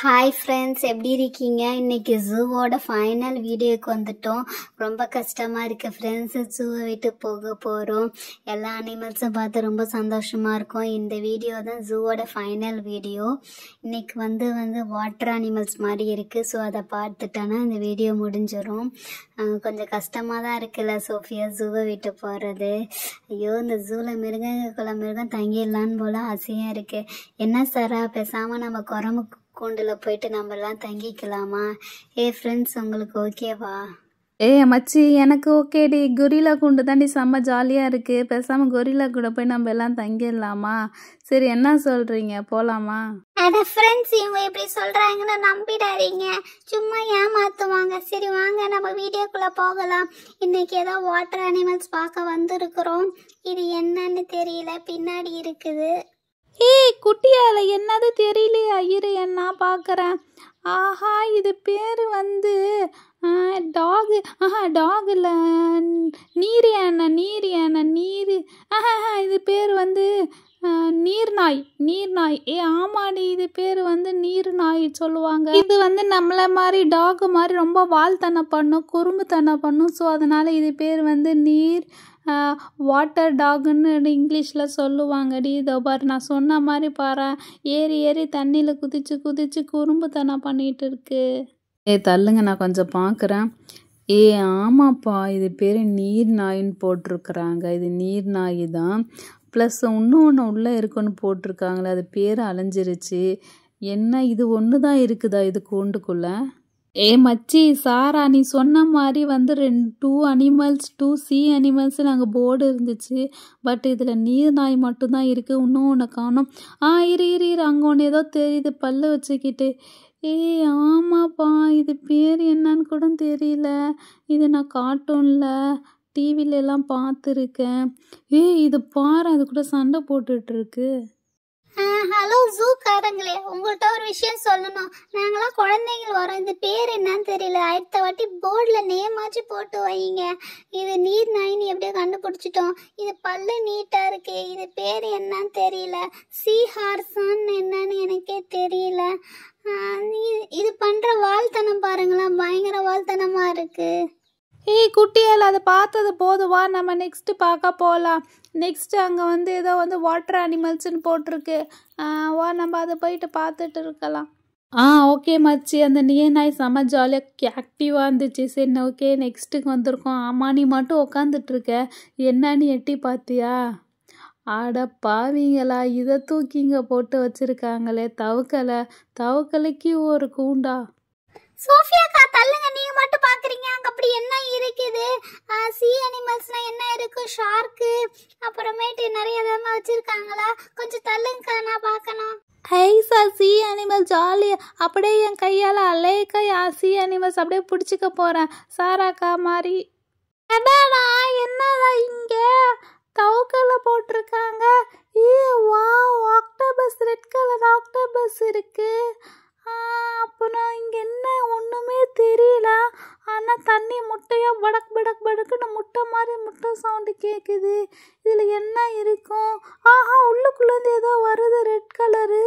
Hi friends, எப்படி இருக்கீங்க? இன்னைக்கு ஜூவோட ஃபைனல் வீடியோக்கு வந்துட்டோம். ரொம்ப கஷ்டமாக இருக்குது ஃப்ரெண்ட்ஸ். ஜூவை விட்டு போக போகிறோம். எல்லா அனிமல்ஸும் பார்த்து ரொம்ப சந்தோஷமாக இருக்கும். இந்த வீடியோ தான் ஜூவோட ஃபைனல் வீடியோ. இன்னைக்கு வந்து வாட்டர் அனிமல்ஸ் மாதிரி இருக்குது. ஸோ அதை பார்த்துட்டோன்னா இந்த வீடியோ முடிஞ்சிடும். கொஞ்சம் கஷ்டமாக தான் இருக்குல்ல சோஃபியா ஜூவை விட்டு போகிறது. ஐயோ, இந்த ஜூவில் மிருகம் தங்கிடலான்னு போல ஆசையாக இருக்குது. என்ன சாரா, பேசாமல் நம்ம குரம்பு கூண்டில் போயிட்டு நம்மலாம் தங்கிக்கலாமா? ஃப்ரெண்ட்ஸ், உங்களுக்கு ஓகேவா? மச்சி, எனக்கு ஓகேடி. கொரில்லா கூண்டு தாண்டி செம்ம ஜாலியாக இருக்குது. பேசாமல் கொரில்லா கூட போய் நம்ம எல்லாம் தங்கிடலாமா? சரி, என்ன சொல்கிறீங்க, போகலாமா? அட ஃப்ரெண்ட்ஸ், இவங்க இப்படி சொல்கிறாங்கன்னு நம்பிடாதீங்க, சும்மா ஏமாற்றுவாங்க. சரி வாங்க, நம்ம வீடியோக்குள்ளே போகலாம். இன்றைக்கி ஏதோ வாட்டர் அனிமல்ஸ் பார்க்க வந்திருக்கிறோம். இது என்னன்னு தெரியல, பின்னாடி இருக்குது. குட்டியால என்னது தெரியலையா? இரு, என்ன பார்க்குறேன். ஆஹா, இது பேர் வந்து டாகு. டாக் இல்லை, நீர் யானை. இது பேர் வந்து நீர்நாய். ஆமாடி, இது பேர் வந்து நீர்நாய் சொல்லுவாங்க. இது வந்து நம்மள மாதிரி டாக் மாதிரி ரொம்ப வால்தனம் பண்ணும், குறும்புத்தனம் பண்ணும். ஸோ அதனால இது பேர் வந்து வாட்டர் டாகுன்னு இங்கிலீஷில் சொல்லுவாங்கடி. இதோ பாரு, நான் சொன்ன மாதிரி பாரு, ஏறி தண்ணியில் குதிச்சு குறும்புத்தனம் பண்ணிகிட்டு இருக்கு. தள்ளுங்க, நான் கொஞ்சம் பார்க்குறேன். ஆமாப்பா, இது பேர் நீர் நாயின்னு போட்டிருக்குறாங்க. இது நீர் நாய் தான். ப்ளஸ் இன்னொன்று உள்ளே இருக்குன்னு போட்டிருக்காங்களே, அது பேர் அலைஞ்சிருச்சு. என்ன, இது ஒன்று தான் இருக்குதா இது கூண்டுக்குள்ளே? மச்சி, சாரா, நீ சொன்ன மாதிரி வந்து 2 சி அனிமல்ஸ் நாங்கள் போர்டு இருந்துச்சு. பட் இதில் நீர் நாய் மட்டும்தான் இருக்குது. இன்னும் ஒன்று காணோம். இரு, அங்கே ஒன்று ஏதோ தெரியுது, பல்லு வச்சுக்கிட்டு. ஆமாப்பா, இது பேர் என்னன்னு கூட தெரியல. இது நான் கார்ட்டூனில் டிவிலெலாம் பார்த்துருக்கேன். இது பாரு, அது கூட சண்டை போட்டுட்ருக்கு. ஹலோ ஜூக்காரங்களே, உங்கள்கிட்ட ஒரு விஷயம் சொல்லணும். நாங்களாம் குழந்தைங்க வரோம். இது பேர் என்னன்னு தெரியல. அடுத்த வாட்டி போர்டில் நேமாச்சு போட்டு வைங்க. இது நீர் நாயின்னு எப்படியோ கண்டுபிடிச்சிட்டோம். இது பல்லு நீட்டாக இருக்கு. இது பேர் என்னன்னு தெரியல. சீ ஹார்ஸான்னு என்னன்னு எனக்கே தெரியல. இது பண்ணுற வாழ்த்தனம் பாருங்களேன், பயங்கர வாழ்த்தனமாக இருக்கு. குட்டியால் அதை பார்த்தது போதுவா, நம்ம நெக்ஸ்ட்டு பார்க்க போகலாம். நெக்ஸ்ட்டு அங்கே வந்து ஏதோ வந்து வாட்டர் அனிமல்ஸ்ன்னு போட்டிருக்கு. நம்ம அதை போயிட்டு பார்த்துட்டு இருக்கலாம். ஓகே மச்சி, அந்த நீர்நாய் செம்ம ஜாலியாக ஆக்டிவாக இருந்துச்சு. சரி, ஓகே, நெக்ஸ்ட்டுக்கு வந்திருக்கோம். ஆமாம், நீ மட்டும் உக்காந்துட்ருக்க, என்னன்னு எட்டி பார்த்தியா? ஆட பாவீங்களா, இதை தூக்கிங்க போட்டு வச்சுருக்காங்களே. தவக்கலைக்கு ஒரு கூண்டா? சோஃபியாக்கா, தள்ளுங்க, நீங்க மட்டும் பாக்குறீங்க. அங்க அப்படி என்ன இருக்குது? சி அனிமல்ஸ்னா என்ன இருக்கு? ஷார்க்கு, அப்புறமேட்டு நிறைய விதமா வச்சிருக்காங்களா? கொஞ்சம் தள்ளுங்கக்கா, நான் பார்க்கணும். சி அனிமல் ஜாலியா அப்படியே என் கையால் அலையக்கா சி அனிமல்ஸ் அப்படியே பிடிச்சிக்க போகிறேன், சாராக்கா மாதிரி. அடாடா, என்னடா இங்கே தவக்கலை போட்டிருக்காங்க. Wow, octopus, red colour octopus இருக்கு. அப்புறம் இங்கே என்ன ஒன்றுமே தெரியல. ஆனால் தண்ணி முட்டையாக படக்குன்னு முட்டை சவுண்டு கேட்குது. இதில் என்ன இருக்கும்? உள்ளுக்குள்ளேருந்து ஏதோ வருது, ரெட் கலரு.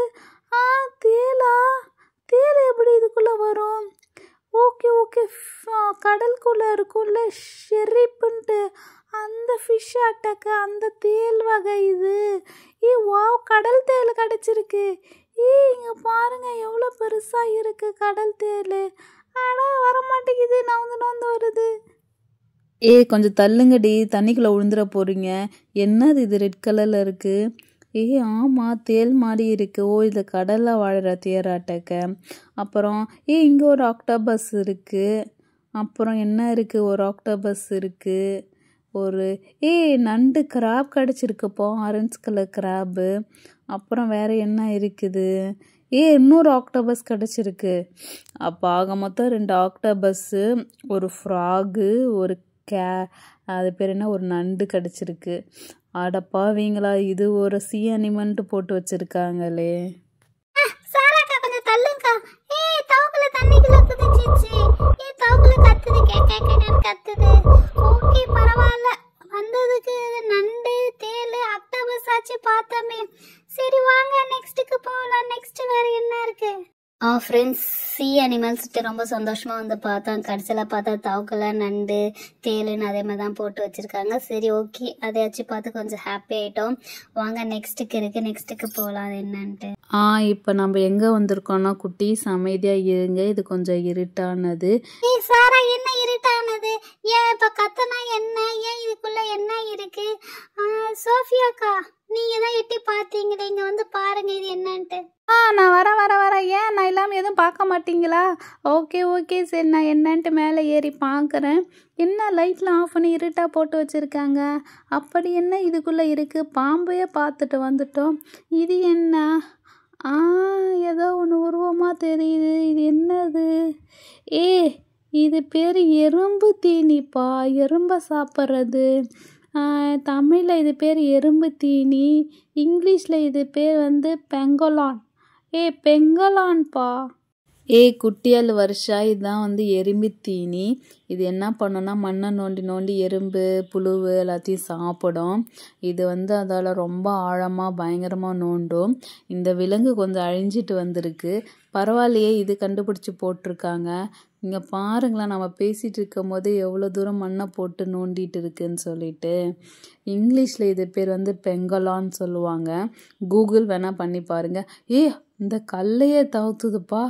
தேல் எப்படி இதுக்குள்ளே வரும்? ஓகே, கடலுக்குள்ளே இருக்கும்ல ஷெரிப்புன்ட்டு, அந்த ஃபிஷ் அட்டாக்க, அந்த தேல் வகை இது. வாவ், கடல் தேல் கிடச்சிருக்கு. இங்கே பாருங்க, எவ்வளோ பெருசாக இருக்கு கடல் தேல். வரமாட்டேங்குது, நவுந்து வருது. கொஞ்சம் தள்ளுங்கடி, தண்ணிக்குள்ளே விழுந்துட போகிறீங்க. என்னது இது ரெட் கலரில் இருக்குது? ஆமாம், தேல் மாதிரி இருக்குது. இது கடலில் வாழுற தேராட்டக்க. அப்புறம் இங்கே ஒரு ஆக்டோபஸ் இருக்குது. அப்புறம் என்ன இருக்குது? ஒரு ஆக்டோபஸ் இருக்குது. ஒரு நண்டு கிராப் கிடச்சிருக்குப்போ, ஆரஞ்சு கலர் கிராப்பு. அப்புறம் வேறு என்ன இருக்குது? இன்னொரு ஆக்டோபஸ் கிடச்சிருக்கு. அப்போ ஆக மொத்தம் 2 ஆக்டோபஸ்ஸு, ஒரு ஃப்ராகு, ஒரு அது பேர் என்ன, ஒரு நண்டு கிடச்சிருக்கு. அடப்பாவீங்களா, இது ஒரு சி அனிமல்ட்டு போட்டு வச்சுருக்காங்களே. சாராக்கா, கொஞ்சம் தள்ளுங்கக்கா. தவக்கல தண்ணிக்குள்ள குதிச்சிச்சு. தவக்கல கத்துது. ஓகே, பரவாயில்ல, வந்ததுக்கு நண்டு தேல் ஆக்டோபஸ் ஆச்சு பார்த்தோமே. சரி வாங்க, நெக்ஸ்ட்டுக்கு போகலாம். நெக்ஸ்ட் வேற என்ன இருக்கு? ஃப்ரெண்ட்ஸ் சி அனிமல்ஸ்ட்டு ரொம்ப சந்தோஷமாக வந்து பார்த்தோம். கடைசியில் பார்த்தா தவக்கலை, நண்டு, தேலுன்னு அதே மாதிரி தான் போட்டு வச்சுருக்காங்க. சரி ஓகே, அதையாச்சும் பார்த்து கொஞ்சம் ஹாப்பி ஆகிட்டோம். வாங்க நெக்ஸ்ட்டுக்கு போகலாம். அது என்னன்ட்டு இப்போ நம்ம எங்கே வந்திருக்கோம்னா குட்டீஸ் அமைதியாக இருங்க, இது கொஞ்சம் இருட்டானது. ஏய் சாரா, என்ன இருட்டானது? ஏன் இப்போ கத்தனா என்ன? ஏன் இதுக்குள்ள என்ன இருக்கு? சோஃபியாக்கா, நீங்க தான் எட்டி பார்த்தீங்களே, இங்க வந்து பாருங்க இது என்னன்ட்டு. நான் வரேன். ஏன் நான் இல்லாமல் எதுவும் பார்க்க மாட்டீங்களா? ஓகே சரி, நான் என்னன்ட்டு மேலே ஏறி பார்க்குறேன். என்ன லைட்லாம் ஆஃப் பண்ணி இருட்டாக போட்டு வச்சுருக்காங்க. அப்படி என்ன இதுக்குள்ளே இருக்குது? பாம்பையே பார்த்துட்டு வந்துட்டோம். இது என்ன? ஏதோ ஒன்று உருவமாக தெரியுது. இது என்னது? இது பேர் எறும்பு தீனிப்பா, எறும்பை சாப்பிட்றது. தமிழில் இது பேர் எறும்பு தீனி, இங்கிலீஷில் இது பேர் வந்து பெங்கலான். பெங்கலான்ப்பா. குட்டியால் வருஷா, இதுதான் வந்து எறும்பு தீனி. இது என்ன பண்ணுன்னா மண்ணை நோண்டி எறும்பு புழுவு எல்லாத்தையும் சாப்பிடும். இது வந்து அதால் ரொம்ப ஆழமாக பயங்கரமாக நோண்டும். இந்த விலங்கு கொஞ்சம் அழிஞ்சிட்டு வந்திருக்கு. பரவாயில்லையே, இது கண்டுபிடிச்சி போட்டிருக்காங்க. இங்கே பாருங்களேன், நம்ம பேசிகிட்டு இருக்கும் போது எவ்வளோ தூரம் மண்ணை போட்டு நோண்டிட்டு இருக்குன்னு சொல்லிட்டு. இங்கிலீஷில் இது பேர் வந்து பெங்கலான்னு சொல்லுவாங்க. கூகுள் வேணால் பண்ணி பாருங்கள். இந்த கல்லையே தவுத்துதுப்பா.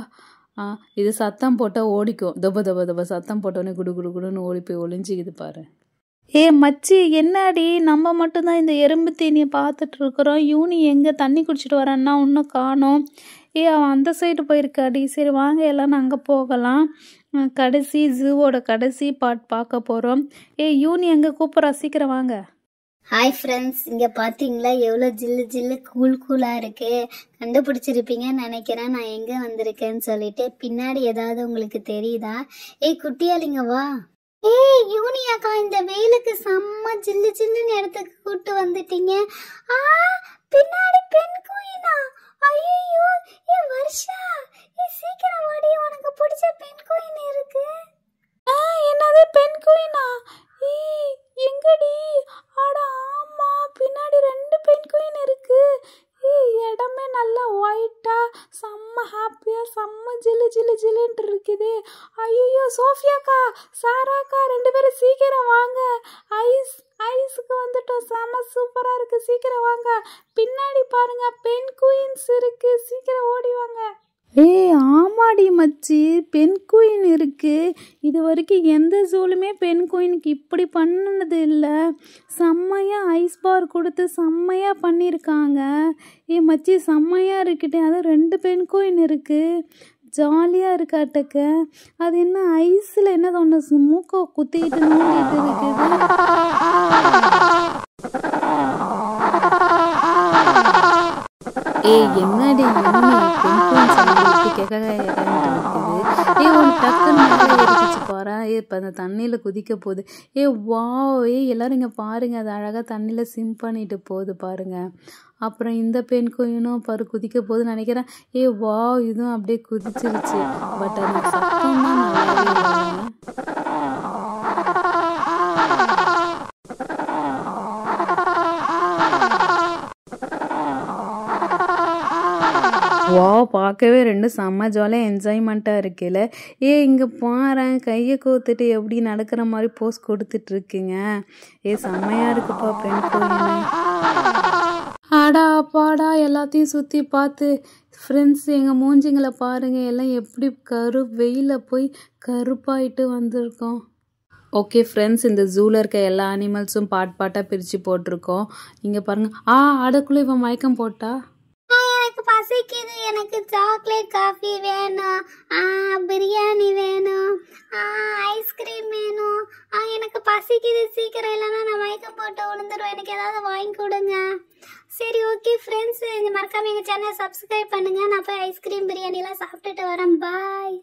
இது சத்தம் போட்டால் ஓடிக்கும். தப சத்தம் போட்டோன்னே குடுன்னு ஓடி போய் ஒளிஞ்சிக்குது பாரு. மச்சி, என்னடி நம்ம மட்டும்தான் இந்த எறும்பு தீனியை பார்த்துட்டு இருக்கிறோம். யூனி எங்கே தண்ணி குடிச்சிட்டு வரேன்னா இன்னும் காணோம். அவன் அந்த சைடு போயிருக்காடி. சரி வாங்க எல்லாம் அங்கே போகலாம். கடைசி ஜூவோட கடைசி பார்ட் பார்க்க போகிறோம். யூனி எங்கே கூப்பிட்றா, சீக்கிரம் வாங்க. ஹாய் ஃப்ரெண்ட்ஸ், இங்கே பார்த்தீங்களா எவ்வளோ ஜில்லு கூலாக இருக்குது. கண்டுபிடிச்சிருப்பீங்கன்னு நினைக்கிறேன் நான் எங்கே வந்திருக்கேன்னு சொல்லிட்டு. பின்னாடி ஏதாவது உங்களுக்கு தெரியுதா? குட்டியாலிங்க வா. யூனியாக்கா, இந்த வெயிலுக்கு செம்ம ஜில்லுன்னு இடத்துக்கு கூட்டு வந்துட்டீங்க. பின்னாடி பெண் குயினா? ஐயோ, வருஷா, சீக்கிரம் வாடி, உனக்கு பிடிச்ச பெண் குயின் இருக்கு. என்னது பெண் குயினா? எங்கடி? ஆமா, பின்னாடி 2 பெண் குயின் இருக்கு. இடமே நல்லா ஒயிட்டா செம்ம ஹாப்பியா செம்ம ஜில்லுன்ட்டு இருக்குது. ஐயோ, சோஃபியாக்கா, சாராக்கா, 2 பேரும் சீக்கிரம் வாங்க. ஐஸுக்கு வந்துட்டோம். செம்ம சூப்பரா இருக்கு, சீக்கிரம் வாங்க. பின்னாடி பாருங்க, பெண் குயின்ஸ் இருக்கு, சீக்கிரம் ஓடி வாங்க. ஆமாடி மச்சி, பெண் குயின் இருக்கு. இது வரைக்கும் எந்த ஜூலுமே பெண் குயினுக்கு இப்படி பண்ணது இல்லை. செம்மையாக ஐஸ் பார் கொடுத்து செம்மையாக பண்ணியிருக்காங்க. மச்சி, செம்மையாக இருக்குட்டே. அதான் 2 பெண் குயின் இருக்குது. ஜாலியாக இருக்காட்டக்க. அது என்ன ஐஸில் என்ன தோணுது, மூக்கை குத்திக்கிட்டு நோண்டிட்டு இருக்குது. என்னடி போறேன். இப்போ அந்த தண்ணியில குதிக்க போகுது. எல்லாரும் இங்க பாருங்க, அது அழகா தண்ணியில சிம் பண்ணிட்டு போகுது பாருங்க. அப்புறம் இந்த பெண் குயினும் பாரு குதிக்க போகுதுன்னு நினைக்கிறேன். இதுவும் அப்படியே குதிச்சிருச்சு. பட் அது சத்தம் தான் நல்லாவே இல்லை. பார்க்கவே 2 செம்ம ஜாலியாக என்ஜாய்மெண்ட்டாக இருக்குல்ல. இங்கே பாறேன், கையை கோத்துட்டு எப்படி நடக்கிற மாதிரி போஸ் கொடுத்துட்டு இருக்குங்க. செம்மையாக இருக்குப்பா பெண் கோயில். அப்பாடா, எல்லாத்தையும் சுற்றி பார்த்து ஃப்ரெண்ட்ஸ் எங்கள் மூஞ்சிங்களை பாருங்கள், எல்லாம் எப்படி வெயிலில் போய் கருப்பாயிட்டு வந்திருக்கோம். ஓகே ஃப்ரெண்ட்ஸ், இந்த ஜூவில் இருக்க எல்லா அனிமல்ஸும் பார்ட்டாக பிரித்து போட்டிருக்கோம். இங்கே பாருங்கள். அதுக்குள்ளே இவன் மயக்கம் போட்டா. எனக்கு பசிக்குது, எனக்கு சாக்லேட் காஃபி வேணும், பிரியாணி வேணும், ஐஸ்கிரீம் வேணும். எனக்கு பசிக்குது, சீக்கிரம் இல்லைன்னா நான் மயக்கம் போட்டு விழுந்துருவேன். எனக்கு ஏதாவது வாங்கி கொடுங்க. சரி ஓகே ஃப்ரெண்ட்ஸ், மறக்காம எங்கள் சேனலை சப்ஸ்கிரைப் பண்ணுங்கள். நான் போய் ஐஸ்கிரீம் பிரியாணிலாம் சாப்பிட்டுட்டு வரேன். பாய்.